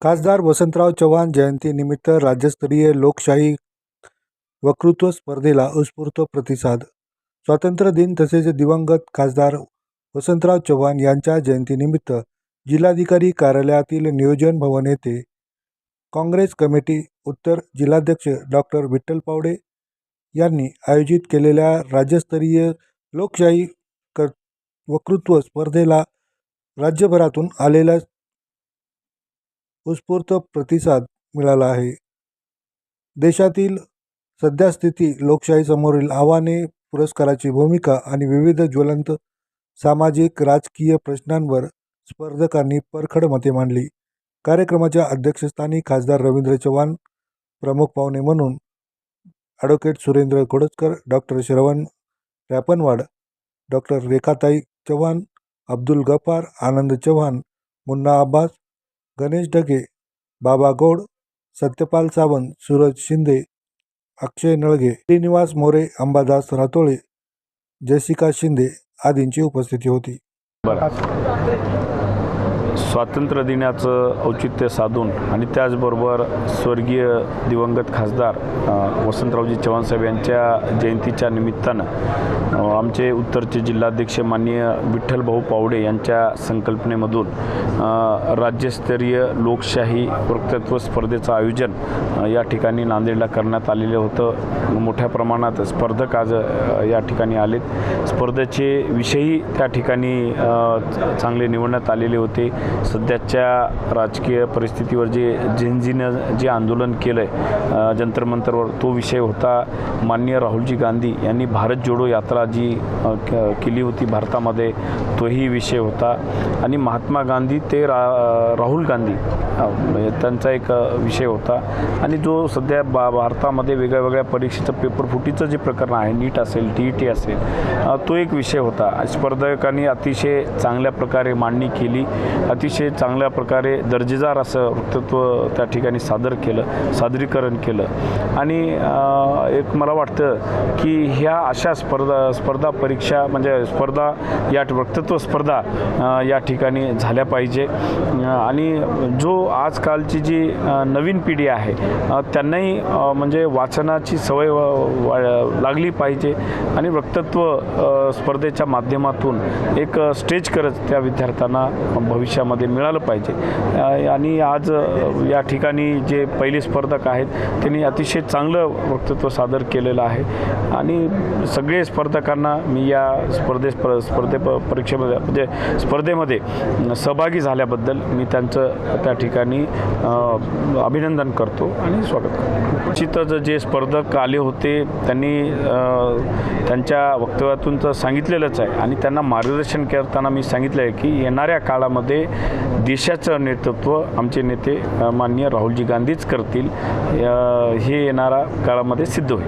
खासदार वसंतराव चव्हाण जयंतीनिमित्त राज्यस्तरीय लोकशाही वक्तृत्व स्पर्धेला उत्स्फूर्त प्रतिसाद. स्वातंत्र्य दिन तसेच दिवंगत खासदार वसंतराव चव्हाण यांच्या जयंतीनिमित्त जिल्हाधिकारी कार्यालयातील नियोजन भवन येथे काँग्रेस कमिटी उत्तर जिल्हाध्यक्ष डॉक्टर विठ्ठल पावडे यांनी आयोजित केलेल्या राज्यस्तरीय लोकशाही वक्तृत्व स्पर्धेला राज्यभरातून आलेला उत्स्फूर्त प्रतिसाद मिळाला आहे. देशातील सद्यस्थिती, लोकशाहीसमोरील आव्हाने, पुरस्काराची भूमिका आणि विविध ज्वलंत सामाजिक राजकीय प्रश्नांवर स्पर्धकांनी परखड मते मांडली. कार्यक्रमाच्या अध्यक्षस्थानी खासदार रवींद्र चव्हाण, प्रमुख पाहुणे म्हणून ॲडव्होकेट सुरेंद्र घोडजकर, डॉक्टर श्रवण रॅपनवाड, डॉक्टर रेखाताई चव्हाण, अब्दुल गफार, आनंद चव्हाण, मुन्ना अब्बास, गणेश ढगे, बाबा गौड, सत्यपाल सावंत, सूरज शिंदे, अक्षय नळगे, श्रीनिवास मोरे, अंबादास रातोळे, जयसिका शिंदे आदींची उपस्थिती होती. स्वातंत्र्य दिनाचं औचित्य साधून आणि त्याचबरोबर स्वर्गीय दिवंगत खासदार वसंतरावजी चव्हाण साहेब यांच्या जयंतीच्या निमित्तानं आमचे उत्तरचे जिल्हाध्यक्ष माननीय विठ्ठल भाऊ पावडे यांच्या संकल्पनेमधून राज्यस्तरीय लोकशाही वक्तृत्व स्पर्धेचं आयोजन या ठिकाणी नांदेडला करण्यात आलेलं होतं. मोठ्या प्रमाणात स्पर्धक आज या ठिकाणी आलेत. स्पर्धेचे विषयही त्या ठिकाणी चांगले निवडण्यात आलेले होते. सध्याच्या राजकीय परिस्थितीवर जेनजीनं जे आंदोलन केलं आहे जंतर मंतरवर, तो विषय होता. माननीय राहुलजी गांधी यांनी भारत जोडो यात्रा जी केली होती भारतामध्ये, तोही विषय होता. आणि महात्मा गांधी ते राहुल गांधी त्यांचा एक विषय होता. आणि जो सध्या भारतामध्ये वेगळ्या परीक्षेचं पेपर फुटीचं जे प्रकरण आहे, नीट असेल, TET असेल, तो एक विषय होता. स्पर्धकांनी अतिशय चांगल्या प्रकारे मांडणी केली. अतिशय चांगल्या प्रकारे दर्जेदार असं वक्तृत्व त्या ठिकाणी सादरीकरण केलं. आणि एक मला वाटतं की ह्या अशा स्पर्धा परीक्षा म्हणजे या वक्तृत्व स्पर्धा या ठिकाणी झाल्या पाहिजे. आणि जो आजकालची जी नवीन पिढी आहे त्यांनाही म्हणजे वाचनाची सवय लागली पाहिजे आणि वक्तृत्व स्पर्धेच्या माध्यमातून एक स्टेज करत त्या विद्यार्थ्यांना भविष्यामध्ये मिळालं पाहिजे. आणि आज या ठिकाणी जे पहिले स्पर्धक आहेत त्यांनी अतिशय चांगलं वक्तृत्व सादर केलेलं आहे. आणि सगळे स्पर्धकांना मी या परीक्षेमध्ये म्हणजे स्पर्धेमध्ये सहभागी झाल्याबद्दल मी त्यांचं त्या ठिकाणी अभिनंदन करतो आणि स्वागत करतो. निश्चितच जे स्पर्धक आले होते त्यांनी त्यांच्या वक्तव्यातून तर सांगितलेलंच आहे आणि त्यांना मार्गदर्शन करताना मी सांगितलं आहे की येणाऱ्या काळामध्ये देशाचं नेतृत्व आमचे नेते माननीय राहुलजी गांधीच करतील. हे येणाऱ्या काळामध्ये सिद्ध होईल.